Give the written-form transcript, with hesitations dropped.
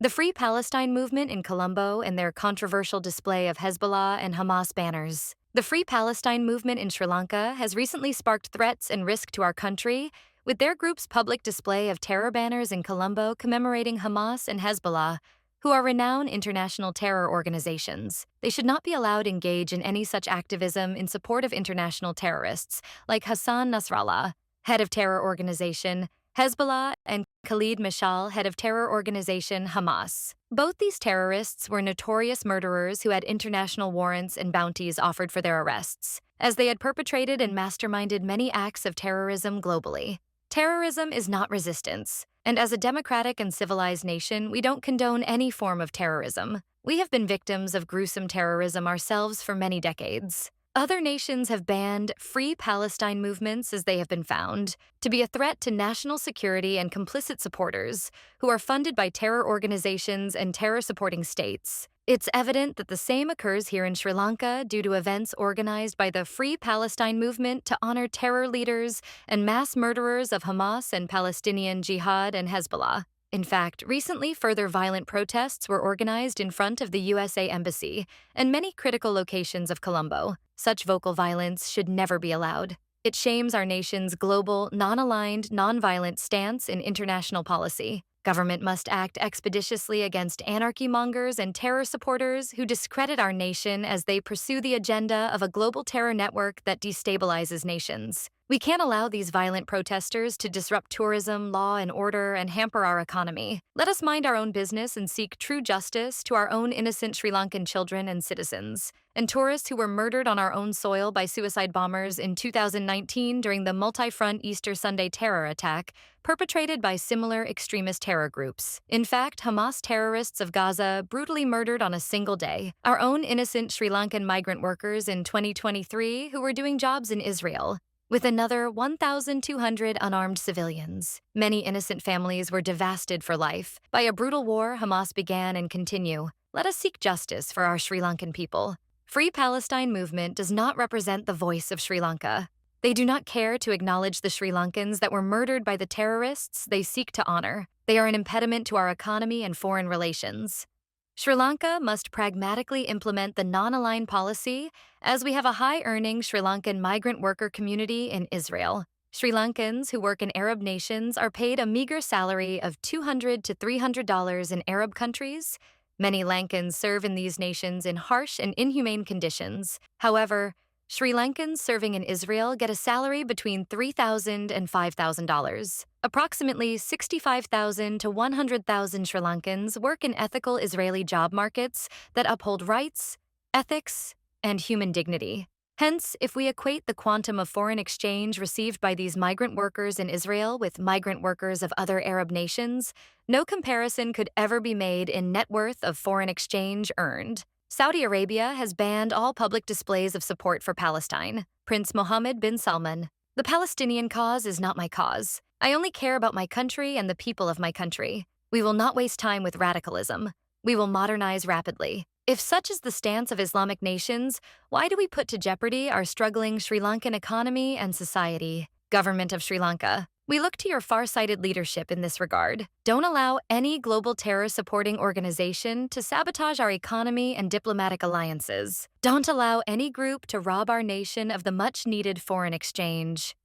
The Free Palestine movement in Colombo and their controversial display of Hezbollah and Hamas banners. The Free Palestine movement in Sri Lanka has recently sparked threats and risk to our country, with their group's public display of terror banners in Colombo commemorating Hamas and Hezbollah, who are renowned international terror organizations. They should not be allowed to engage in any such activism in support of international terrorists, like Hassan Nasrallah, head of terror organization Hezbollah, and Khalid Mashal, head of terror organization Hamas. Both these terrorists were notorious murderers who had international warrants and bounties offered for their arrests, as they had perpetrated and masterminded many acts of terrorism globally. Terrorism is not resistance, and as a democratic and civilized nation, we don't condone any form of terrorism. We have been victims of gruesome terrorism ourselves for many decades. Other nations have banned Free Palestine movements as they have been found to be a threat to national security and complicit supporters who are funded by terror organizations and terror-supporting states. It's evident that the same occurs here in Sri Lanka due to events organized by the Free Palestine movement to honor terror leaders and mass murderers of Hamas and Palestinian Jihad and Hezbollah. In fact, recently further violent protests were organized in front of the USA Embassy and many critical locations of Colombo. Such vocal violence should never be allowed. It shames our nation's global, non-aligned, non-violent stance in international policy. Government must act expeditiously against anarchy mongers and terror supporters who discredit our nation as they pursue the agenda of a global terror network that destabilizes nations. We can't allow these violent protesters to disrupt tourism, law and order, and hamper our economy. Let us mind our own business and seek true justice to our own innocent Sri Lankan children and citizens, and tourists who were murdered on our own soil by suicide bombers in 2019 during the multi-front Easter Sunday terror attack perpetrated by similar extremist terror groups. In fact, Hamas terrorists of Gaza brutally murdered on a single day our own innocent Sri Lankan migrant workers in 2023 who were doing jobs in Israel, with another 1,200 unarmed civilians. Many innocent families were devastated for life by a brutal war Hamas began and continue. Let us seek justice for our Sri Lankan people. Free Palestine movement does not represent the voice of Sri Lanka. They do not care to acknowledge the Sri Lankans that were murdered by the terrorists they seek to honor. They are an impediment to our economy and foreign relations. Sri Lanka must pragmatically implement the non-aligned policy, as we have a high-earning Sri Lankan migrant worker community in Israel. Sri Lankans who work in Arab nations are paid a meager salary of $200 to $300 in Arab countries. Many Lankans serve in these nations in harsh and inhumane conditions. However, Sri Lankans serving in Israel get a salary between $3,000 and $5,000. Approximately 65,000 to 100,000 Sri Lankans work in ethical Israeli job markets that uphold rights, ethics, and human dignity. Hence, if we equate the quantum of foreign exchange received by these migrant workers in Israel with migrant workers of other Arab nations, no comparison could ever be made in net worth of foreign exchange earned. Saudi Arabia has banned all public displays of support for Palestine. Prince Mohammed bin Salman. The Palestinian cause is not my cause. I only care about my country and the people of my country. We will not waste time with radicalism. We will modernize rapidly. If such is the stance of Islamic nations, why do we put to jeopardy our struggling Sri Lankan economy and society? Government of Sri Lanka. We look to your far-sighted leadership in this regard. Don't allow any global terror-supporting organization to sabotage our economy and diplomatic alliances. Don't allow any group to rob our nation of the much-needed foreign exchange.